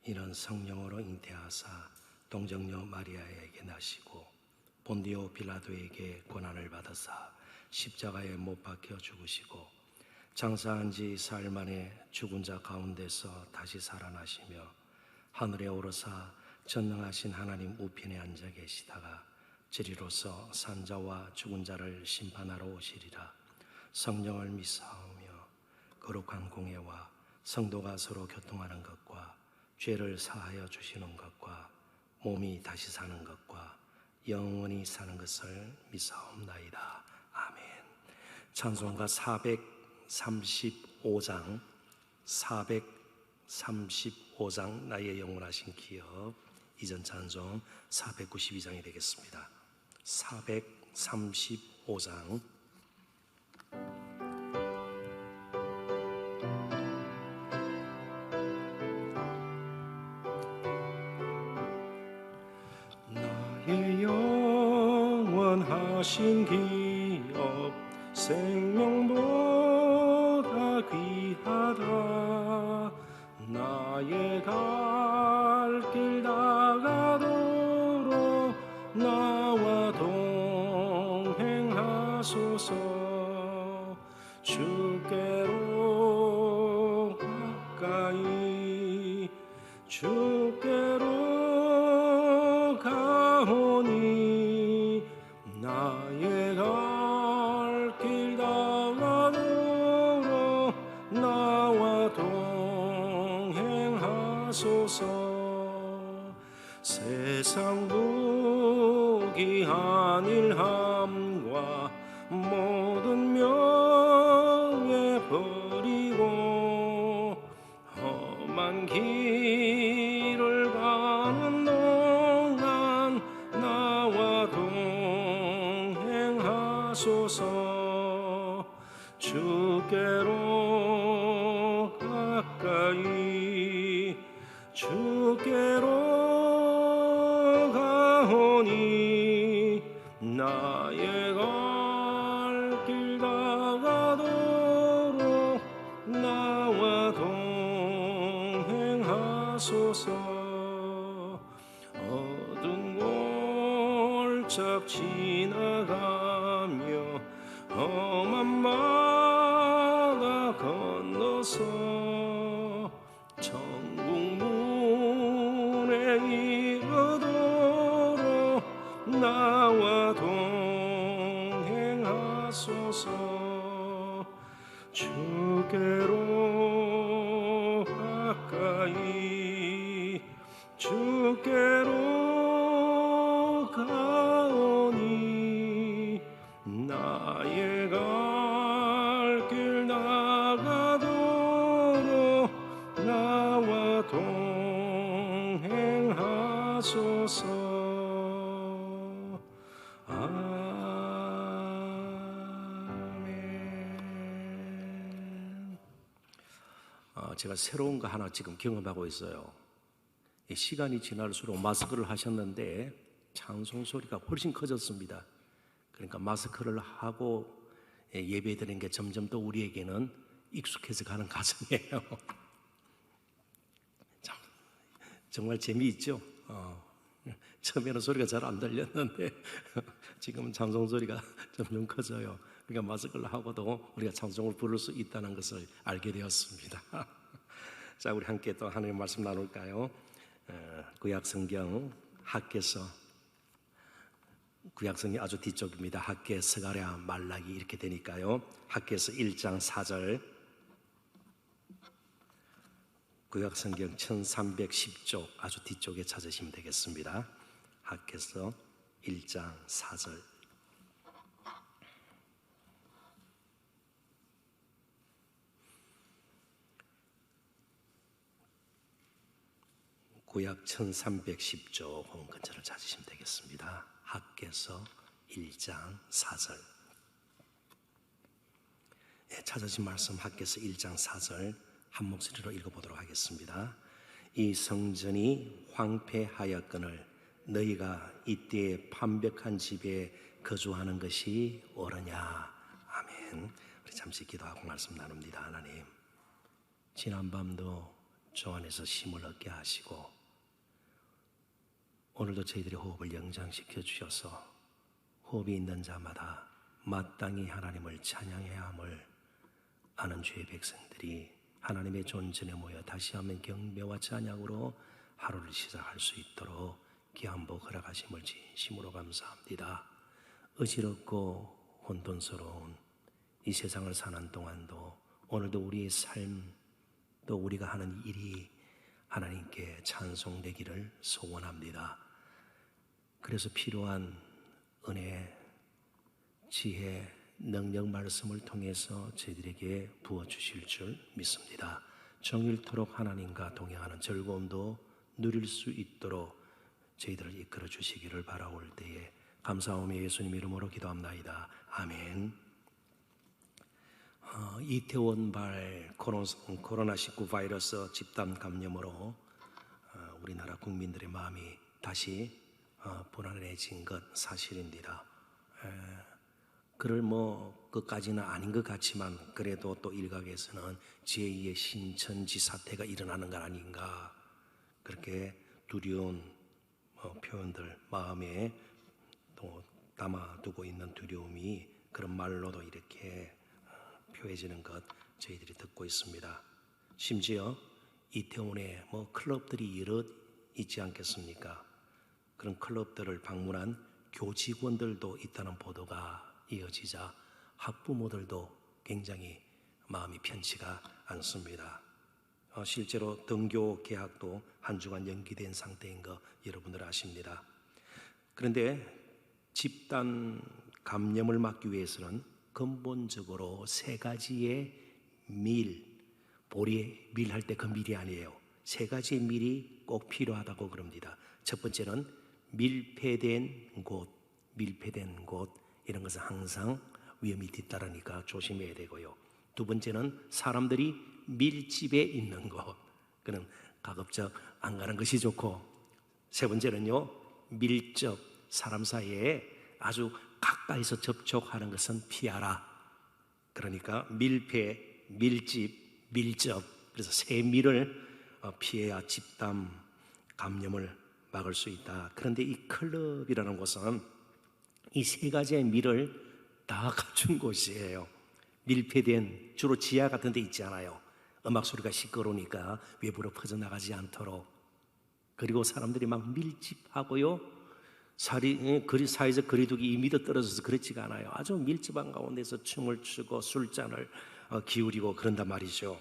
이는 성령으로 잉태하사 동정녀 마리아에게 나시고 본디오 빌라도에게 고난을 받으사 십자가에 못 박혀 죽으시고 장사한 지 사흘 만에 죽은 자 가운데서 다시 살아나시며 하늘에 오르사 전능하신 하나님 우편에 앉아 계시다가 저리로서 산자와 죽은 자를 심판하러 오시리라. 성령을 믿사오며 거룩한 공예와 성도가 서로 교통하는 것과 죄를 사하여 주시는 것과 몸이 다시 사는 것과 영원히 사는 것을 믿사옵나이다. 아멘. 찬송가 435장 나의 영원하신 기업 이전 찬송 492장이 되겠습니다. 435장 나의 영원하신 기업 생명보다 귀하다. 나의 갈 길 다가도록 나와 동행하소서. 주께로 가까이 주께로 가오니 나의 갈 길 다가도록 나와 동행하소서. 세상 부귀한 일함과 모든 명예 버리고 험한 길을 가는 동안 나와 동행하소서. 주께로 가까이 주께로 가오니 나의 갈 길 다가도록 나와 동행하소서. 어두운 골짝 지나가며 험한 바다 건너서 천국 문에 이르도록 나와 동행하소서. 주께로 가까이 주께로 가오니 나의 갈 길 나가도록 나와 동행하소서. 아멘. 제가 새로운 거 하나 지금 경험하고 있어요. 시간이 지날수록 마스크를 하셨는데 찬송 소리가 훨씬 커졌습니다. 그러니까 마스크를 하고 예배 드리는 게 점점 더 우리에게는 익숙해져 가는 과정이에요. 정말 재미있죠? 처음에는 소리가 잘 안 들렸는데 지금은 찬송 소리가 점점 커져요. 그러니까 마스크를 하고도 우리가 찬송을 부를 수 있다는 것을 알게 되었습니다. 자, 우리 함께 또 하나님의 말씀 나눌까요? 구약성경 학개서, 구약성경 아주 뒤쪽입니다. 학개, 스가랴, 말라기 이렇게 되니까요. 학개서 1장 4절, 구약성경 1310쪽 아주 뒤쪽에 찾으시면 되겠습니다. 학개서 1장 4절. 구약 1310쪽 근처를 찾으시면 되겠습니다. 학개서 1장 4절. 찾으신 말씀 학개서 1장 4절 한 목소리로 읽어보도록 하겠습니다. 이 성전이 황폐하였거늘 너희가 이때에 판벽한 집에 거주하는 것이 옳으냐. 아멘. 우리 잠시 기도하고 말씀 나눕니다. 하나님, 지난밤도 주 안에서 힘을 얻게 하시고 오늘도 저희들의 호흡을 연장시켜 주셔서 호흡이 있는 자마다 마땅히 하나님을 찬양해야 함을 아는 주의 백성들이 하나님의 존전에 모여 다시 한번 경배와 찬양으로 하루를 시작할 수 있도록 귀한 복 허락하심을 진심으로 감사합니다. 어지럽고 혼돈스러운 이 세상을 사는 동안도 오늘도 우리의 삶 또 우리가 하는 일이 하나님께 찬송되기를 소원합니다. 그래서 필요한 은혜, 지혜, 능력 말씀을 통해서 저희들에게 부어주실 줄 믿습니다. 정일토록 하나님과 동행하는 즐거움도 누릴 수 있도록 저희들을 이끌어 주시기를 바라올 때에 감사하며 예수님 이름으로 기도합나이다. 아멘. 이태원발 코로나19 바이러스 집단 감염으로 우리나라 국민들의 마음이 다시 불안해진 것 사실입니다. 그럴 끝까지는 아닌 것 같지만 그래도 또 일각에서는 제2의 신천지 사태가 일어나는 것 아닌가 그렇게 두려운 표현들 마음에 또 담아두고 있는 두려움이 그런 말로도 이렇게 표해지는 것 저희들이 듣고 있습니다. 심지어 이태원에 클럽들이 여러 있지 않겠습니까? 그런 클럽들을 방문한 교직원들도 있다는 보도가 이어지자 학부모들도 굉장히 마음이 편치가 않습니다. 실제로 등교 개학도 한 주간 연기된 상태인 거 여러분들 아십니다. 그런데 집단 감염을 막기 위해서는 근본적으로 세 가지의 보리에 밀할 때 그 밀이 아니에요. 세 가지의 밀이 꼭 필요하다고 그럽니다. 첫 번째는 밀폐된 곳 이런 것은 항상 위험이 뒤따르니까 조심해야 되고요. 두 번째는 사람들이 밀집해 있는 곳, 그는 가급적 안 가는 것이 좋고, 세 번째는요, 밀접, 사람 사이에 아주 가까이서 접촉하는 것은 피하라. 그러니까 밀폐, 밀집, 밀접, 그래서 세 밀을 피해야 집단 감염을 막을 수 있다. 그런데 이 클럽이라는 곳은 이 세 가지의 밀을 다 갖춘 곳이에요. 밀폐된, 주로 지하 같은 데 있지 않아요. 음악 소리가 시끄러우니까 외부로 퍼져나가지 않도록. 그리고 사람들이 막 밀집하고요, 사이적 거리두기 2m 떨어져서 그렇지가 않아요. 아주 밀집한 가운데서 춤을 추고 술잔을 기울이고 그런단 말이죠.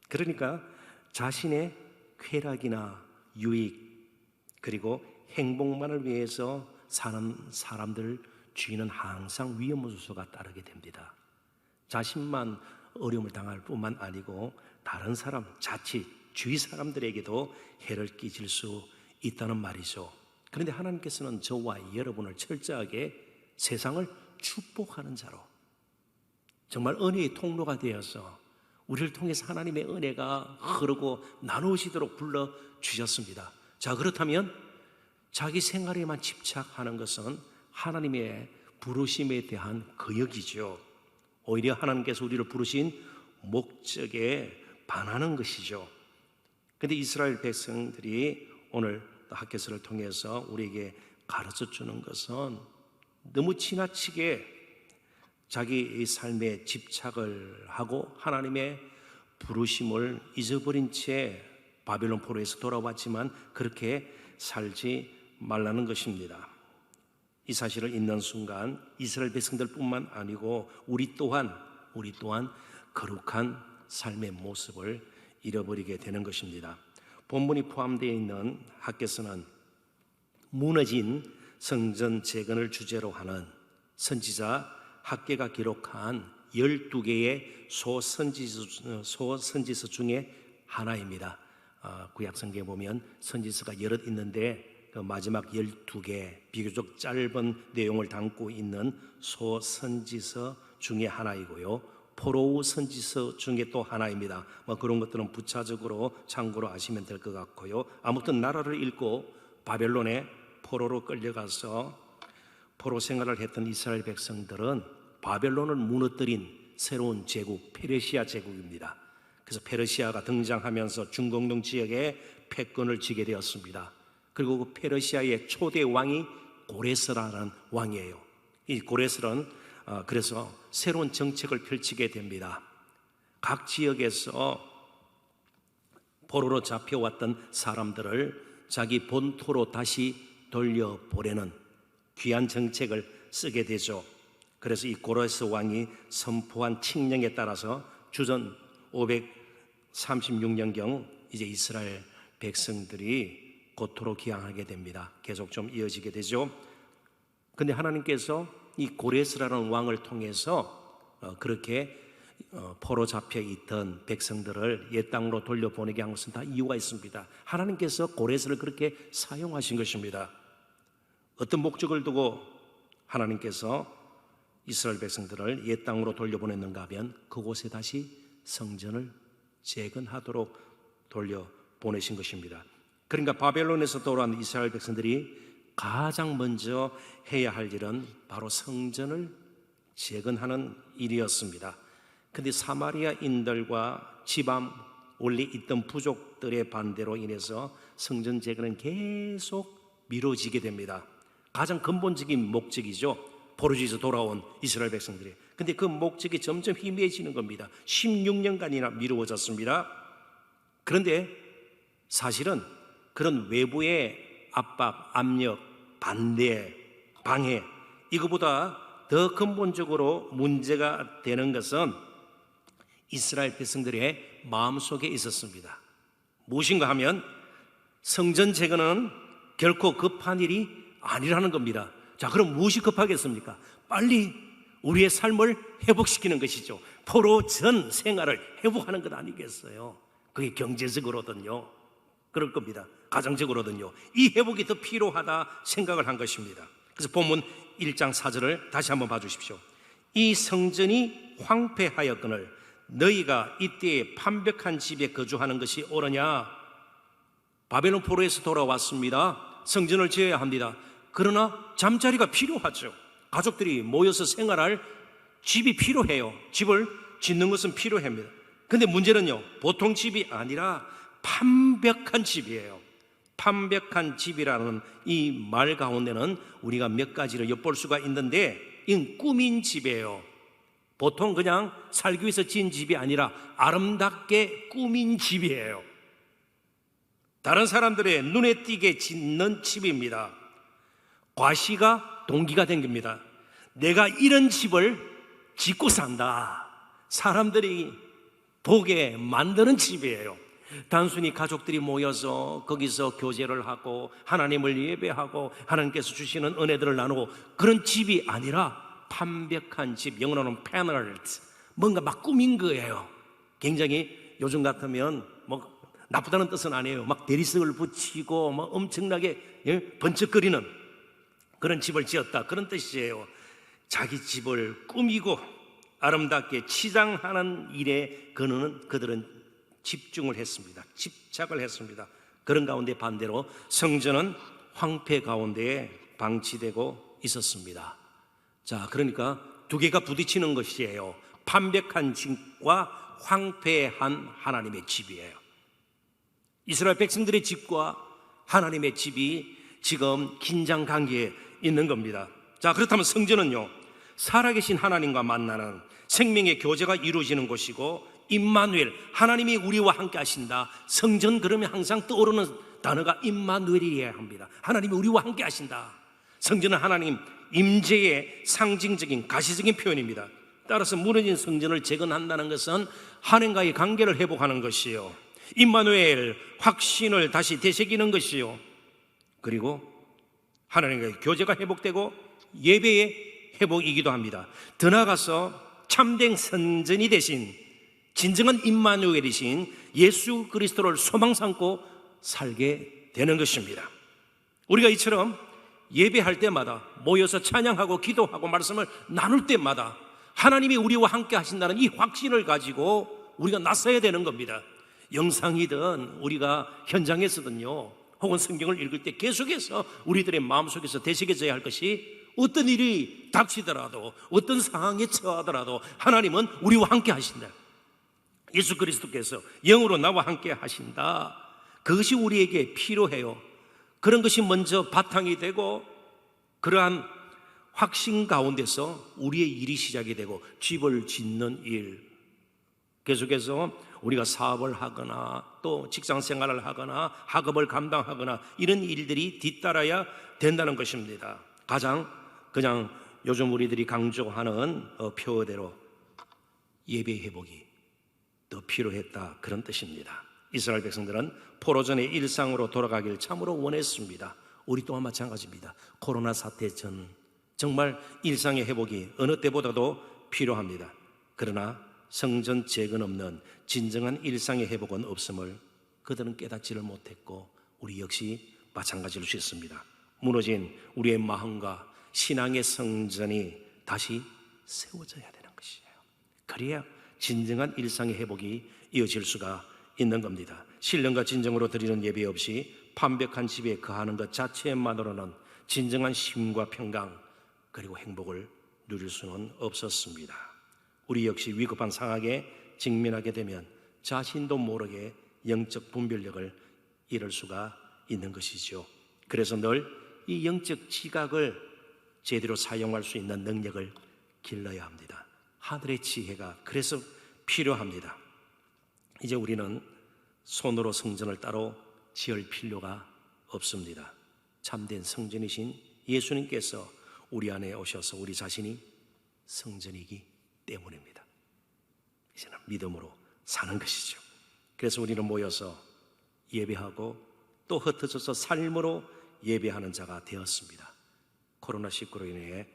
그러니까 자신의 쾌락이나 유익 그리고 행복만을 위해서 사는 사람들 주위는 항상 위험 요소가 따르게 됩니다. 자신만 어려움을 당할 뿐만 아니고 다른 사람, 자칫 주위 사람들에게도 해를 끼칠 수 있다는 말이죠. 그런데 하나님께서는 저와 여러분을 철저하게 세상을 축복하는 자로, 정말 은혜의 통로가 되어서 우리를 통해서 하나님의 은혜가 흐르고 나누어지도록 불러주셨습니다. 자, 그렇다면 자기 생활에만 집착하는 것은 하나님의 부르심에 대한 거역이죠. 오히려 하나님께서 우리를 부르신 목적에 반하는 것이죠. 그런데 이스라엘 백성들이 오늘 학개서를 통해서 우리에게 가르쳐 주는 것은 너무 지나치게 자기 삶에 집착을 하고 하나님의 부르심을 잊어버린 채 바벨론 포로에서 돌아왔지만 그렇게 살지 말라는 것입니다. 이 사실을 읽는 순간 이스라엘 백성들뿐만 아니고 우리 또한 거룩한 삶의 모습을 잃어버리게 되는 것입니다. 본문이 포함되어 있는 학개서는 무너진 성전 재건을 주제로 하는 선지자 학개가 기록한 12개의 소선지서 중에 하나입니다. 구약 성경에 보면 선지서가 여럿 있는데 그 마지막 12개 비교적 짧은 내용을 담고 있는 소선지서 중에 하나이고요, 포로우 선지서 중에 또 하나입니다. 그런 것들은 부차적으로 참고로 아시면 될 것 같고요. 아무튼 나라를 잃고 바벨론에 포로로 끌려가서 포로 생활을 했던 이스라엘 백성들은 바벨론을 무너뜨린 새로운 제국, 페르시아 제국입니다. 그래서 페르시아가 등장하면서 중공동 지역에 패권을 쥐게 되었습니다. 그리고 그 페르시아의 초대 왕이 고레스라는 왕이에요. 이 고레스는 그래서 새로운 정책을 펼치게 됩니다. 각 지역에서 포로로 잡혀왔던 사람들을 자기 본토로 다시 돌려보내는 귀한 정책을 쓰게 되죠. 그래서 이 고레스 왕이 선포한 칙령에 따라서 주전 536년경 이제 이스라엘 백성들이 고토로 귀향하게 됩니다. 계속 좀 이어지게 되죠. 근데 하나님께서 이 고레스라는 왕을 통해서 그렇게 포로 잡혀 있던 백성들을 옛 땅으로 돌려보내게 한 것은 다 이유가 있습니다. 하나님께서 고레스를 그렇게 사용하신 것입니다. 어떤 목적을 두고 하나님께서 이스라엘 백성들을 옛 땅으로 돌려보냈는가 하면 그곳에 다시 성전을 재건하도록 돌려보내신 것입니다. 그러니까 바벨론에서 돌아온 이스라엘 백성들이 가장 먼저 해야 할 일은 바로 성전을 재건하는 일이었습니다. 그런데 사마리아인들과 지방 원래 있던 부족들의 반대로 인해서 성전 재건은 계속 미뤄지게 됩니다. 가장 근본적인 목적이죠. 포로지에서 돌아온 이스라엘 백성들이. 근데 그 목적이 점점 희미해지는 겁니다. 16년간이나 미루어졌습니다. 그런데 사실은 그런 외부의 압박, 압력, 반대, 방해, 이거보다 더 근본적으로 문제가 되는 것은 이스라엘 백성들의 마음속에 있었습니다. 무엇인가 하면 성전 재건은 결코 급한 일이 아니라는 겁니다. 자, 그럼 무엇이 급하겠습니까? 빨리 우리의 삶을 회복시키는 것이죠. 포로 전 생활을 회복하는 것 아니겠어요? 그게 경제적으로든요, 그럴 겁니다. 가정적으로든요, 이 회복이 더 필요하다 생각을 한 것입니다. 그래서 본문 1장 4절을 다시 한번 봐주십시오. 이 성전이 황폐하였거늘 너희가 이때에 판벽한 집에 거주하는 것이 옳으냐? 바벨론 포로에서 돌아왔습니다. 성전을 지어야 합니다. 그러나 잠자리가 필요하죠. 가족들이 모여서 생활할 집이 필요해요. 집을 짓는 것은 필요합니다. 근데 문제는요, 보통 집이 아니라 판벽한 집이에요. 판벽한 집이라는 이 말 가운데는 우리가 몇 가지를 엿볼 수가 있는데, 이건 꾸민 집이에요. 보통 그냥 살기 위해서 지은 집이 아니라 아름답게 꾸민 집이에요. 다른 사람들의 눈에 띄게 짓는 집입니다. 과시가 동기가 된 겁니다. 내가 이런 집을 짓고 산다, 사람들이 보게 만드는 집이에요. 단순히 가족들이 모여서 거기서 교제를 하고 하나님을 예배하고 하나님께서 주시는 은혜들을 나누고 그런 집이 아니라 판벽한 집, 영어로는 패널드, 뭔가 막 꾸민 거예요. 굉장히 요즘 같으면 뭐 나쁘다는 뜻은 아니에요. 막 대리석을 붙이고 막 엄청나게 번쩍거리는 그런 집을 지었다, 그런 뜻이에요. 자기 집을 꾸미고 아름답게 치장하는 일에 그들은 집중을 했습니다. 집착을 했습니다. 그런 가운데 반대로 성전은 황폐 가운데에 방치되고 있었습니다. 자, 그러니까 두 개가 부딪히는 것이에요. 판벽한 집과 황폐한 하나님의 집이에요. 이스라엘 백성들의 집과 하나님의 집이 지금 긴장 관계에 있는 겁니다. 자, 그렇다면 성전은요, 살아계신 하나님과 만나는 생명의 교제가 이루어지는 곳이고, 임마누엘, 하나님이 우리와 함께 하신다. 성전 그러면 항상 떠오르는 단어가 임마누엘이어야 합니다. 하나님이 우리와 함께 하신다. 성전은 하나님 임재의 상징적인 가시적인 표현입니다. 따라서 무너진 성전을 재건한다는 것은 하나님과의 관계를 회복하는 것이요, 임마누엘, 확신을 다시 되새기는 것이요, 그리고 하나님과의 교제가 회복되고 예배의 회복이기도 합니다. 더 나아가서 참된 성전이 되신 진정한 임마누엘이신 예수 그리스도를 소망 삼고 살게 되는 것입니다. 우리가 이처럼 예배할 때마다 모여서 찬양하고 기도하고 말씀을 나눌 때마다 하나님이 우리와 함께 하신다는 이 확신을 가지고 우리가 나서야 되는 겁니다. 영상이든 우리가 현장에서든요, 혹은 성경을 읽을 때 계속해서 우리들의 마음속에서 되새겨져야 할 것이, 어떤 일이 닥치더라도 어떤 상황에 처하더라도 하나님은 우리와 함께 하신다. 예수 그리스도께서 영으로 나와 함께 하신다. 그것이 우리에게 필요해요. 그런 것이 먼저 바탕이 되고 그러한 확신 가운데서 우리의 일이 시작이 되고 집을 짓는 일, 계속해서 우리가 사업을 하거나 또 직장 생활을 하거나 학업을 감당하거나 이런 일들이 뒤따라야 된다는 것입니다. 가장 그냥 요즘 우리들이 강조하는 표어대로 예배 회복이 더 필요했다, 그런 뜻입니다. 이스라엘 백성들은 포로전의 일상으로 돌아가길 참으로 원했습니다. 우리 또한 마찬가지입니다. 코로나 사태 전 정말 일상의 회복이 어느 때보다도 필요합니다. 그러나 성전 재건 없는 진정한 일상의 회복은 없음을 그들은 깨닫지를 못했고 우리 역시 마찬가지일 수 있습니다. 무너진 우리의 마음과 신앙의 성전이 다시 세워져야 되는 것이에요. 그래야 진정한 일상의 회복이 이어질 수가 있는 겁니다. 신령과 진정으로 드리는 예배 없이 판벽한 집에 거하는 것 자체만으로는 진정한 쉼과 평강 그리고 행복을 누릴 수는 없었습니다. 우리 역시 위급한 상황에 직면하게 되면 자신도 모르게 영적 분별력을 잃을 수가 있는 것이죠. 그래서 늘 이 영적 지각을 제대로 사용할 수 있는 능력을 길러야 합니다. 하늘의 지혜가 그래서 필요합니다. 이제 우리는 손으로 성전을 따로 지을 필요가 없습니다. 참된 성전이신 예수님께서 우리 안에 오셔서 우리 자신이 성전이기 때문입니다. 이제는 믿음으로 사는 것이죠. 그래서 우리는 모여서 예배하고 또 흩어져서 삶으로 예배하는 자가 되었습니다. 코로나19로 인해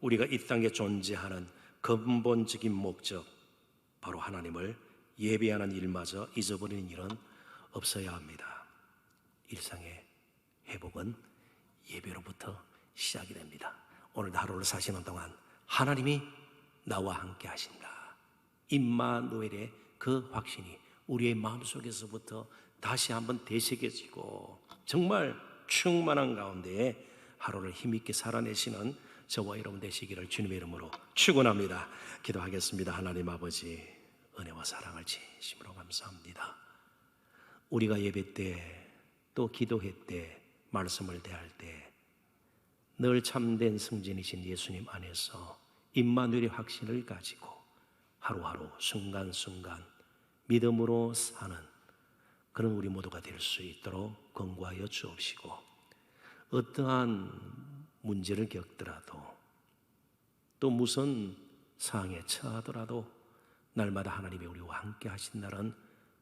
우리가 이 땅에 존재하는 근본적인 목적, 바로 하나님을 예배하는 일마저 잊어버리는 일은 없어야 합니다. 일상의 회복은 예배로부터 시작이 됩니다. 오늘도 하루를 사시는 동안 하나님이 나와 함께 하신다, 임마누엘의 그 확신이 우리의 마음속에서부터 다시 한번 되새겨지고 정말 충만한 가운데 하루를 힘있게 살아내시는 저와 여러분 되시기를 주님의 이름으로 축원합니다. 기도하겠습니다. 하나님 아버지, 은혜와 사랑을 진심으로 감사합니다. 우리가 예배 때 또 기도회 때 말씀을 대할 때 늘 참된 성전이신 예수님 안에서 임마누엘의 확신을 가지고 하루하루 순간순간 믿음으로 사는 그런 우리 모두가 될 수 있도록 권고하여 주옵시고, 어떠한 문제를 겪더라도 또 무슨 상황에 처하더라도 날마다 하나님이 우리와 함께 하신다는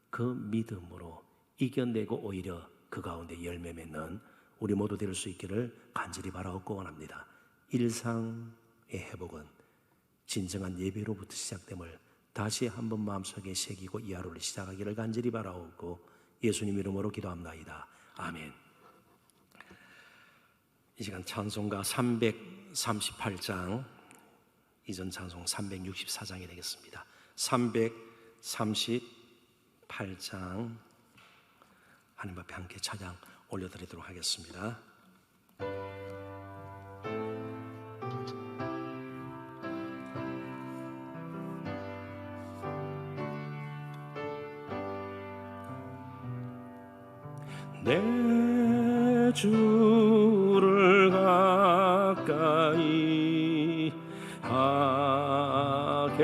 그 믿음으로 이겨내고 오히려 그 가운데 열매 맺는 우리 모두 될 수 있기를 간절히 바라옵고 원합니다. 일상의 회복은 진정한 예배로부터 시작됨을 다시 한번 마음속에 새기고 이 하루를 시작하기를 간절히 바라옵고 예수님 이름으로 기도합나이다. 아멘. 이 시간 찬송가 338장, 이전 찬송 364장이 되겠습니다. 338장 하나님 앞에 함께 찬양 올려드리도록 하겠습니다. 내 주를 가까이 하게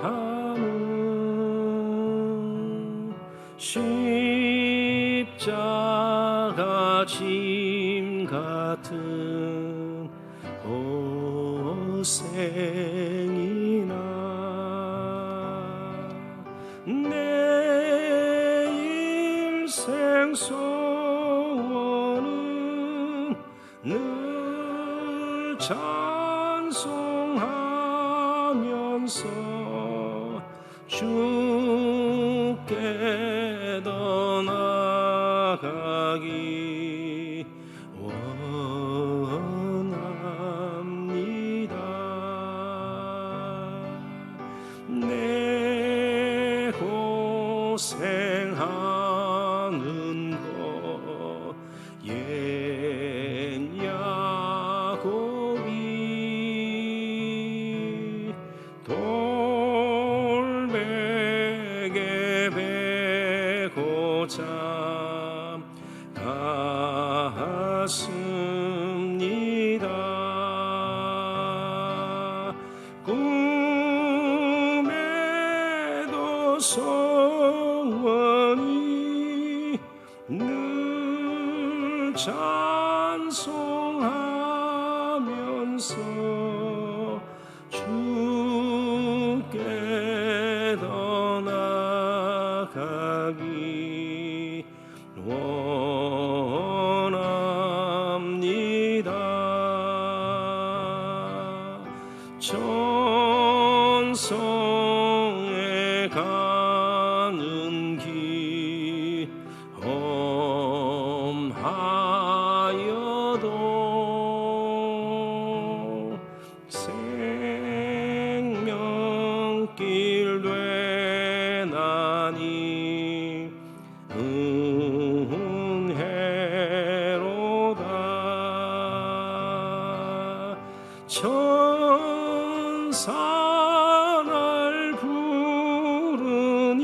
하는 십자가 짐 같은 고생이나 내 인생 소원은 늘 찬송하면서 주께 더 나아가기 원합니다. 내 고생하는 것 옛 야곱이 늘 찬송하면서 주께 더 나아가기 원합니다. 천성에 가는 길 험하여도 생명길 되나니 은혜로다. 천사 날 부르니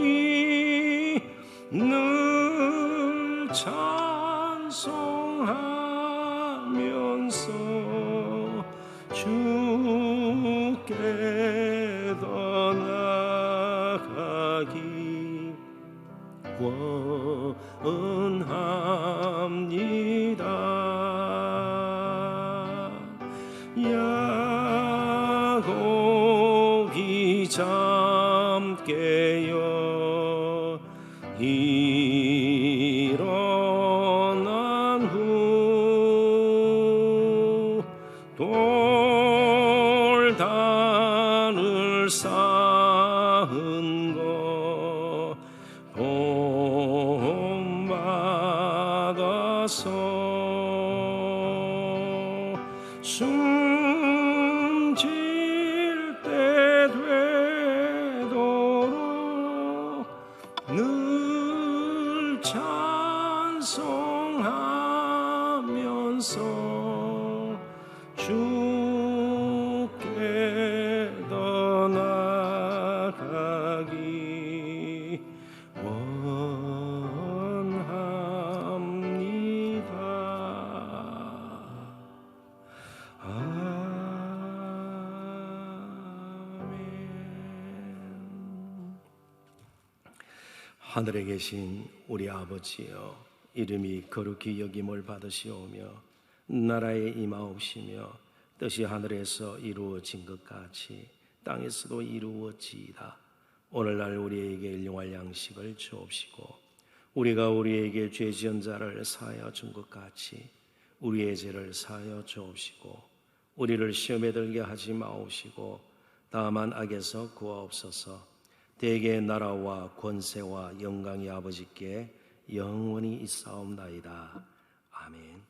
늘 찬송하면서 주께 더 나아가기 원합니다. 야곱이 잠깨어 일어난 후 돌단을 쌓은 거 본받아서 숨질 때 되도록 늘 찬송하면서 주께 더 나아가기 원합니다. 아멘. 하늘에 계신 우리 아버지여, 이름이 거룩히 여김을 받으시오며 나라에 임하옵시며 뜻이 하늘에서 이루어진 것 같이 땅에서도 이루어지이다. 오늘날 우리에게 일용할 양식을 주옵시고 우리가 우리에게 죄 지은 자를 사하여 준 것 같이 우리의 죄를 사하여 주옵시고 우리를 시험에 들게 하지 마옵시고 다만 악에서 구하옵소서. 대개 나라와 권세와 영광이 아버지께 영원히 있사옵나이다. 아멘.